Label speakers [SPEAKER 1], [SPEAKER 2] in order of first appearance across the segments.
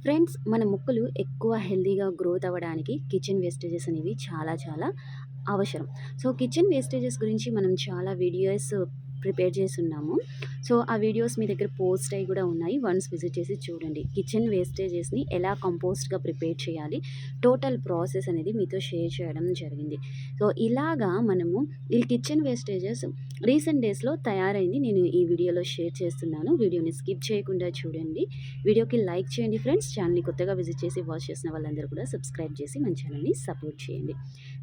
[SPEAKER 1] Friends, మన మొక్కలు ఎక్కువ హెల్తీగా గ్రోత్ అవ్వడానికి కిచెన్ వేస్టేజెస్ అనేవి చాలా చాలా అవసరం. సో, కిచెన్ వేస్టేజెస్ గురించి మనం చాలా వీడియోస్ ప్రిపేర్ చేసున్నాము. సో, ఆ వీడియోస్ మీ దగ్గర పోస్ట్ అయ్యి కూడా ఉన్నాయి. వన్స్ విజిట్ చేసి చూడండి. కిచెన్ వేస్టేజెస్‌ని ఎలా కంపోస్ట్‌గా ప్రిపేర్ చేయాలి, టోటల్ ప్రాసెస్ అనేది మీతో షేర్ చేయడం జరిగింది. సో, ఇలాగా మనము ఈ కిచెన్ వేస్టేజెస్ రీసెంట్ డేస్‌లో తయారైంది నేను ఈ వీడియోలో షేర్ చేస్తున్నాను. వీడియోని స్కిప్ చేయకుండా చూడండి. వీడియోకి లైక్ చేయండి ఫ్రెండ్స్. ఛానల్‌ని కొత్తగా విజిట్ చేసి వాచ్ చేసిన వాళ్ళందరూ కూడా సబ్స్క్రైబ్ చేసి మన ఛానల్‌ని సపోర్ట్ చేయండి.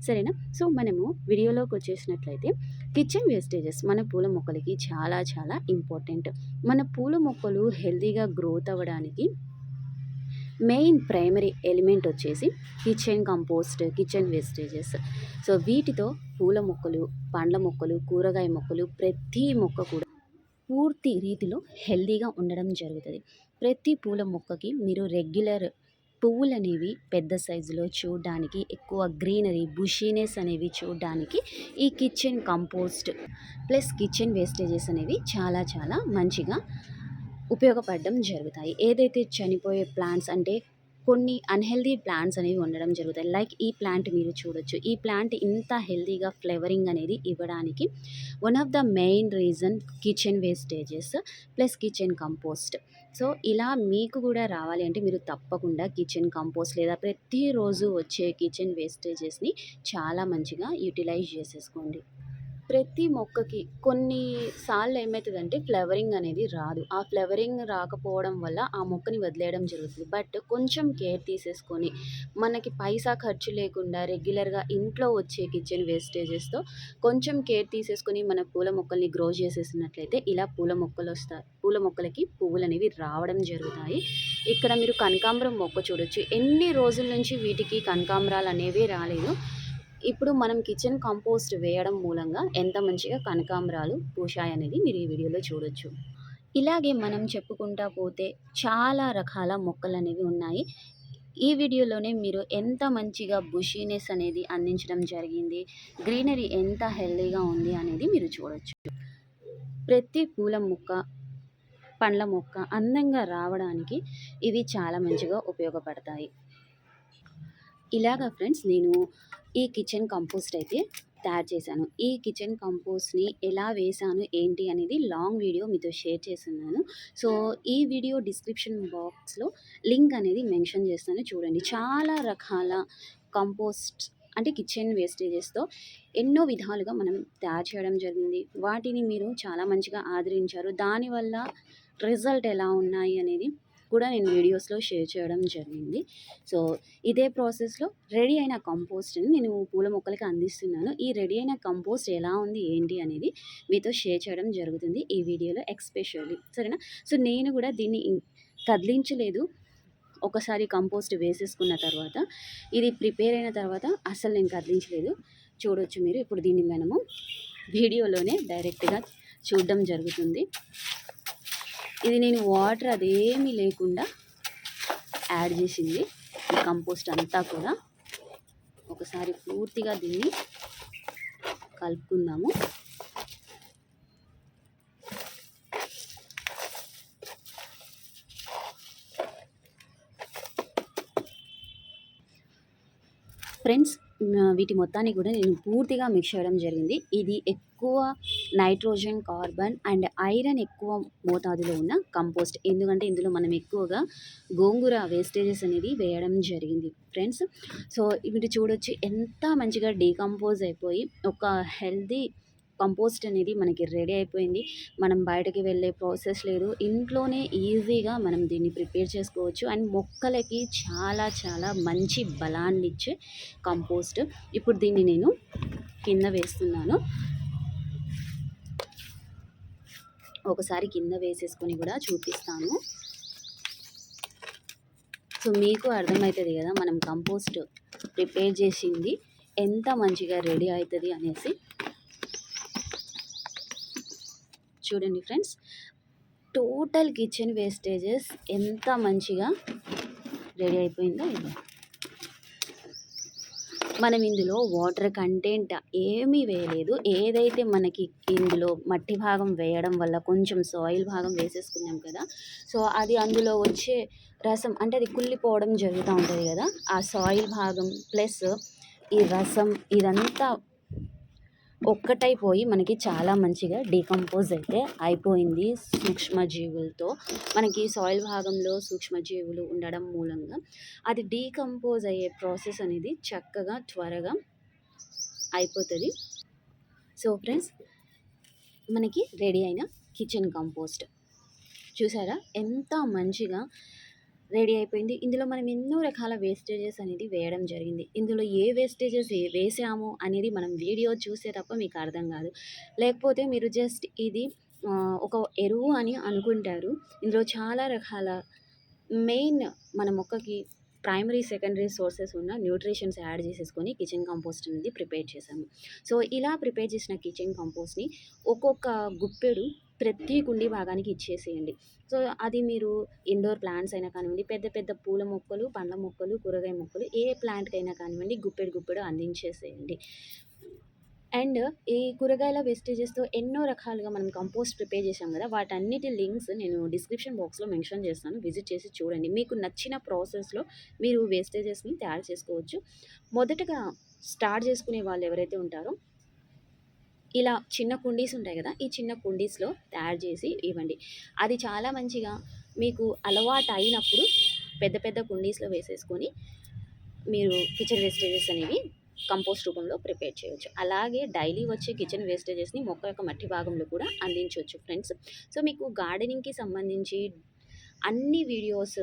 [SPEAKER 1] సరేనా? సో, మనము వీడియోలోకి వచ్చేసినట్లయితే కిచెన్ వేస్టేజెస్ మన పూల మొక్కలకి చాలా చాలా ఇంపార్టెంట్. మన పూల మొక్కలు హెల్తీగా గ్రోత్ అవ్వడానికి మెయిన్ ప్రైమరీ ఎలిమెంట్ వచ్చేసి kitchen compost, kitchen wastages. So, వీటితో పూల మొక్కలు, పండ్ల మొక్కలు, కూరగాయ మొక్కలు ప్రతి మొక్క కూడా పూర్తి రీతిలో హెల్తీగా ఉండడం జరుగుతుంది. ప్రతి పూల మొక్కకి మీరు రెగ్యులర్ పువ్వులనేవి పెద్ద సైజులో చూడడానికి, ఎక్కువ గ్రీనరీ, బుషీనెస్ అనేవి చూడడానికి ఈ kitchen compost plus kitchen wastages అనేవి చాలా చాలా మంచిగా ఉపయోగపడడం జరుగుతాయి. ఏదైతే చనిపోయే ప్లాంట్స్ అంటే కొన్ని అన్‌హెల్తీ ప్లాంట్స్ అనేవి ఉండడం జరుగుతాయి. లైక్ ఈ ప్లాంట్ మీరు చూడొచ్చు. ఈ ప్లాంట్ ఇంత హెల్తీగా ఫ్లవరింగ్ అనేది ఇవ్వడానికి one of the main reason kitchen wastages plus kitchen compost. So, ఇలా మీకు కూడా రావాలి అంటే మీరు తప్పకుండా కిచెన్ కంపోస్ట్ లేదా ప్రతిరోజు వచ్చే కిచెన్ వేస్టేజెస్‌ని చాలా మంచిగా యుటిలైజ్ చేసేసుకోండి. ప్రతి మొక్కకి కొన్ని సార్లు ఏమైతదంటే ఫ్లవరింగ్ అనేది రాదు. ఆ ఫ్లవరింగ్ రాకపోవడం వల్ల ఆ మొక్కని వదిలేయడం జరుగుతుంది. బట్ కొంచెం కేర్ తీసేసుకొని, మనకి పైసా ఖర్చు లేకుండా రెగ్యులర్‌గా ఇంట్లో వచ్చే కిచెన్ వేస్టేజెస్‌తో కొంచెం కేర్ తీసేసుకొని మన పూల మొక్కల్ని గ్రో చేసేసినట్లయితే ఇలా పూల మొక్కలకి పువ్వులనేవి రావడం జరుగుతాయి. ఇక్కడ మీరు కనకాంబరం మొక్క చూడొచ్చు. ఎన్ని రోజుల నుంచి వీటికి కనకాంబరాలనేవి రాలేదు. ఇప్పుడు మనం కిచెన్ కంపోస్ట్ వేయడం మూలంగా ఎంత మంచిగా కనకాంబరాలు పూశాయనేది మీరు ఈ వీడియోలో చూడొచ్చు. ఇలాగే మనం చెప్పుకుంటా పోతే చాలా రకాల మొక్కలనేవి ఉన్నాయి. ఈ వీడియోలోనే మీరు ఎంత మంచిగా బుషీనెస్ అనేది అందించడం జరిగింది, గ్రీనరీ ఎంత హెల్తీగా ఉంది అనేది మీరు చూడొచ్చు. ప్రతి పూల మొక్క, పండ్ల మొక్క అందంగా రావడానికి ఇవి చాలా మంచిగా ఉపయోగపడతాయి. ఇలాగా ఫ్రెండ్స్, నేను ఈ కిచెన్ కంపోస్ట్ అయితే తయారు చేశాను. ఈ కిచెన్ కంపోస్ట్‌ని ఎలా వేశాను, ఏంటి అనేది లాంగ్ వీడియో మీతో షేర్ చేసున్నాను. సో, ఈ వీడియో డిస్క్రిప్షన్ బాక్స్‌లో లింక్ అనేది మెన్షన్ చేస్తాను చూడండి. చాలా రకాల కంపోస్ట్ అంటే కిచెన్ వేస్టేజెస్‌తో ఎన్నో విధాలుగా మనం తయారు చేయడం జరిగింది. వాటిని మీరు చాలా మంచిగా ఆదరించారు. దానివల్ల రిజల్ట్ ఎలా ఉన్నాయి అనేది కూడా నేను వీడియోస్‌లో షేర్ చేయడం జరిగింది. సో, ఇదే ప్రాసెస్‌లో రెడీ అయిన కంపోస్ట్‌ని నేను పూల మొక్కలకి అందిస్తున్నాను. ఈ రెడీ అయిన కంపోస్ట్ ఎలా ఉంది, ఏంటి అనేది మీతో షేర్ చేయడం జరుగుతుంది ఈ వీడియోలో ఎస్పెషల్లీ. సరేనా? సో, నేను కూడా దీన్ని కదిలించలేదు. ఒకసారి కంపోస్ట్ వేసేసుకున్న తర్వాత, ఇది ప్రిపేర్ అయిన తర్వాత అస్సలు నేను కదిలించలేదు. చూడొచ్చు మీరు. ఇప్పుడు దీన్ని మనము వీడియోలోనే డైరెక్ట్‌గా చూడడం జరుగుతుంది. ఇది నేను వాటర్ అదేమీ లేకుండా యాడ్ చేసింది ఈ కంపోస్ట్ అంతా కూడా. ఒకసారి పూర్తిగా దీన్ని కలుపుకుందాము. ఫ్రెండ్స్, వీటి మొత్తాన్ని కూడా నేను పూర్తిగా మిక్స్ చేయడం జరిగింది. ఇది ఎక్కువ నైట్రోజన్, కార్బన్ అండ్ ఐరన్ ఎక్కువ మోతాదులో ఉన్న కంపోస్ట్. ఎందుకంటే ఇందులో మనం ఎక్కువగా గోంగూర వేస్టేజెస్ అనేది వేయడం జరిగింది ఫ్రెండ్స్. సో, మీరు చూడొచ్చు ఎంత మంచిగా డీకంపోజ్ అయిపోయి ఒక హెల్తీ కంపోస్ట్ అనేది మనకి రెడీ అయిపోయింది. మనం బయటకి వెళ్ళే ప్రాసెస్ లేదు. ఇంట్లోనే ఈజీగా మనం దీన్ని ప్రిపేర్ చేసుకోవచ్చు. అండ్ మొక్కలకి చాలా చాలా మంచి బలాన్నిచ్చే కంపోస్ట్. ఇప్పుడు దీన్ని నేను కింద వేస్తున్నాను. ఒకసారి కింద వేసేసుకొని కూడా చూపిస్తాను. సో, మీకు అర్థమవుతుంది కదా మనం కంపోస్ట్ ప్రిపేర్ చేసింది ఎంత మంచిగా రెడీ అవుతుంది అనేసి. చూడండి ఫ్రెండ్స్, టోటల్ కిచెన్ వేస్టేజెస్ ఎంత మంచిగా రెడీ అయిపోయిందో ఇది. మనం ఇందులో వాటర్ కంటెంట్ ఏమీ వేయలేదు. ఏదైతే మనకి ఇందులో మట్టి భాగం వేయడం వల్ల కొంచెం సాయిల్ భాగం వేసేసుకున్నాం కదా! సో, అది అందులో వచ్చే రసం అంటే అది కుళ్ళిపోవడం జరుగుతా ఉంటది గదా! ఆ సాయిల్ భాగం ప్లస్ ఈ రసం ఇదంతా ఒక్కటైపోయి మనకి చాలా మంచిగా డీకంపోజ్ అయితే అయిపోయింది సూక్ష్మజీవులతో. మనకి సాయిల్ భాగంలో సూక్ష్మజీవులు ఉండడం మూలంగా అది డీకంపోజ్ అయ్యే ప్రాసెస్ అనేది చక్కగా త్వరగా అయిపోతది. సో ఫ్రెండ్స్, మనకి రెడీ అయిన కిచెన్ కంపోస్ట్ చూసారా ఎంత మంచిగా రెడీ అయిపోయింది. ఇందులో మనం ఎన్నో రకాల వేస్టేజెస్ అనేది వేయడం జరిగింది. ఇందులో ఏ వేస్టేజెస్ వేసాము అనేది మనం వీడియో చూసే తప్ప మీకు అర్థం కాదు. లేకపోతే మీరు జస్ట్ ఇది ఒక ఎరువు అని అనుకుంటారు. ఇందులో చాలా రకాల మెయిన్ మన మొక్కకి ప్రైమరీ, సెకండరీ సోర్సెస్ ఉన్న న్యూట్రిషన్స్ యాడ్ చేసేసుకొని కిచెన్ కంపోస్ట్ అనేది ప్రిపేర్ చేశాము. సో, ఇలా ప్రిపేర్ చేసిన కిచెన్ కంపోస్ట్‌ని ఒక్కొక్క గుప్పెడు ప్రతి కుండీ భాగానికి ఇచ్చేసేయండి. సో, అది మీరు ఇండోర్ ప్లాంట్స్ అయినా కానివ్వండి, పెద్ద పెద్ద పూల మొక్కలు, పండ్ల మొక్కలు, కూరగాయ మొక్కలు ఏ ప్లాంట్‌కైనా కానివ్వండి గుప్పెడు గుప్పెడు అందించేసేయండి. అండ్ ఈ కూరగాయల వేస్టేజెస్‌తో ఎన్నో రకాలుగా మనం కంపోస్ట్ ప్రిపేర్ చేశాం కదా! వాటన్నిటి లింక్స్ నేను డిస్క్రిప్షన్ బాక్స్‌లో మెన్షన్ చేస్తాను. విజిట్ చేసి చూడండి. మీకు నచ్చిన ప్రాసెస్‌లో మీరు వేస్టేజెస్‌ని తయారు చేసుకోవచ్చు. మొదటగా స్టార్ట్ చేసుకునే వాళ్ళు ఎవరైతే ఉంటారో ఇలా చిన్న కుండీస్ ఉంటాయి కదా! ఈ చిన్న కుండీస్‌లో తయారు చేసి ఇవ్వండి. అది చాలా మంచిగా మీకు అలవాటయినప్పుడు పెద్ద పెద్ద కుండీస్‌లో వేసేసుకొని మీరు కిచెన్ వేస్టేజెస్ అనేవి కంపోస్ట్ రూపంలో ప్రిపేర్ చేయొచ్చు. అలాగే డైలీ వచ్చే కిచెన్ వేస్టేజెస్‌ని మొక్క యొక్క మట్టి భాగంలో కూడా అందించొచ్చు ఫ్రెండ్స్. సో, మీకు గార్డెనింగ్‌కి సంబంధించి అన్ని వీడియోస్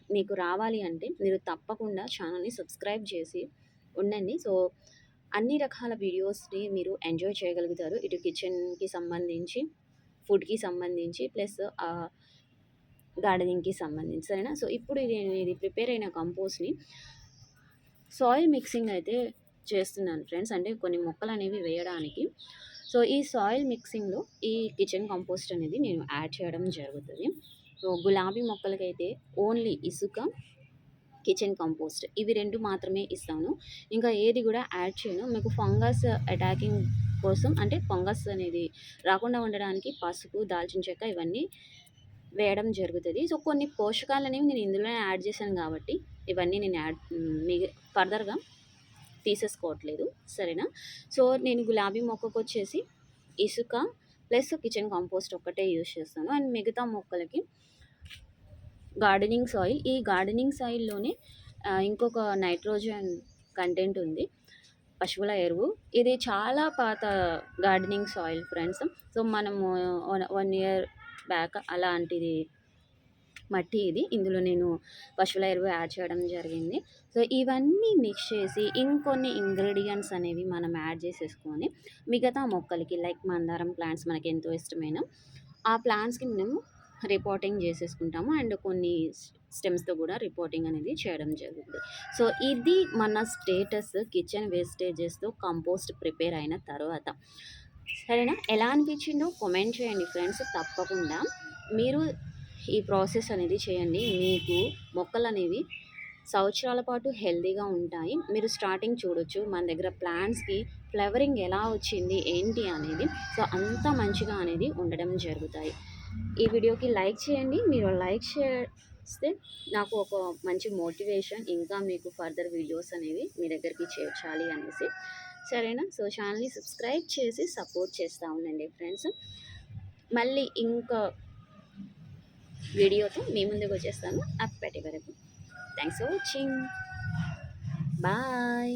[SPEAKER 1] మీకు రావాలి అంటే మీరు తప్పకుండా ఛానల్‌ని సబ్స్క్రైబ్ చేసి ఉండండి. సో, అన్ని రకాల వీడియోస్‌ని మీరు ఎంజాయ్ చేయగలుగుతారు. ఇటు కిచెన్‌కి సంబంధించి, ఫుడ్‌కి సంబంధించి ప్లస్ గార్డెనింగ్‌కి సంబంధించి సరేనా? సో, ఇప్పుడు ఇది ప్రిపేర్ అయిన కంపోస్ట్‌ని సాయిల్ మిక్సింగ్ అయితే చేస్తున్నాను ఫ్రెండ్స్. అంటే కొన్ని మొక్కలనేవి వేయడానికి. సో, ఈ సాయిల్ మిక్సింగ్‌లో ఈ కిచెన్ కంపోస్ట్ అనేది నేను యాడ్ చేయడం జరుగుతది. సో, గులాబీ మొక్కలకైతే ఓన్లీ ఇసుక, కిచెన్ కంపోస్ట్ ఇవి 2 మాత్రమే ఇస్తాను. ఇంకా ఏది కూడా యాడ్ చేయను. మీకు ఫంగస్ అటాకింగ్ కోసం అంటే ఫంగస్ అనేది రాకుండా ఉండడానికి పసుపు, దాల్చిన చెక్క ఇవన్నీ వేయడం జరుగుతది. సో, కొన్ని పోషకాలనేవి నేను ఇందులోనే యాడ్ చేశాను కాబట్టి ఇవన్నీ నేను ఫర్దర్‌గా తీసేసుకోవట్లేదు. సరేనా? సో, నేను గులాబీ మొక్కకొచ్చేసి ఇసుక ప్లస్ కిచెన్ కంపోస్ట్ ఒక్కటే యూజ్ చేస్తాను. అండ్ మిగతా మొక్కలకి గార్డెనింగ్ సాయిల్. ఈ గార్డెనింగ్ సాయిల్‌లోనే ఇంకొక నైట్రోజన్ కంటెంట్ ఉంది. పశువుల ఎరువు. ఇది చాలా పాత గార్డెనింగ్ సాయిల్ ఫ్రెండ్స్. సో, మనము 1 ఇయర్ బ్యాక్ అలాంటిది మట్టి ఇది. ఇందులో నేను పశువుల ఎరువు యాడ్ చేయడం జరిగింది. సో, ఇవన్నీ మిక్స్ చేసి ఇంకొన్ని ఇంగ్రీడియెంట్స్ అనేవి మనం యాడ్ చేసేసుకొని మిగతా మొక్కలకి లైక్ మందారం ప్లాంట్స్ మనకెంతో ఇష్టమైన ఆ ప్లాంట్స్‌కి మేము రిపోర్టింగ్ చేసేసుకుంటాము. అండ్ కొన్ని స్టెమ్స్‌తో కూడా రిపోర్టింగ్ అనేది చేయడం జరుగుతుంది. సో, ఇది మన స్టేటస్ కిచెన్ వేస్టేజెస్‌తో కంపోస్ట్ ప్రిపేర్ అయిన తర్వాత. సరేనా? ఎలా అనిపించిందో కామెంట్ చేయండి ఫ్రెండ్స్ తప్పకుండా. మీరు ఈ ప్రాసెస్ అనేది చేయండి. మీకు మొక్కలనేవి సంవత్సరాల పాటు హెల్తీగా ఉంటాయి. మీరు స్టార్టింగ్ చూడొచ్చు. మన దగ్గర ప్లాంట్స్‌కి ఫ్లవరింగ్ ఎలా వచ్చింది, ఏంటి అనేది. సో, అంత మంచిగా అనేది ఉండడం జరుగుతాయి. ఈ వీడియోకి లైక్ చేయండి. మీరు లైక్ చేస్తే నాకు ఒక మంచి మోటివేషన్ ఇంకా మీకు ఫర్దర్ వీడియోస్ అనేవి మీ దగ్గరికి చేర్చాలి అనేసి. సరేనా? సో, ఛానల్‌ని సబ్స్క్రైబ్ చేసి సపోర్ట్ చేస్తా ఉండండి ఫ్రెండ్స్. మళ్ళీ ఇంకా వీడియోతో మీ ముందుకు వచ్చేస్తాను. అప్పటి వరకు థ్యాంక్స్ ఫర్ వాచింగ్. బాయ్.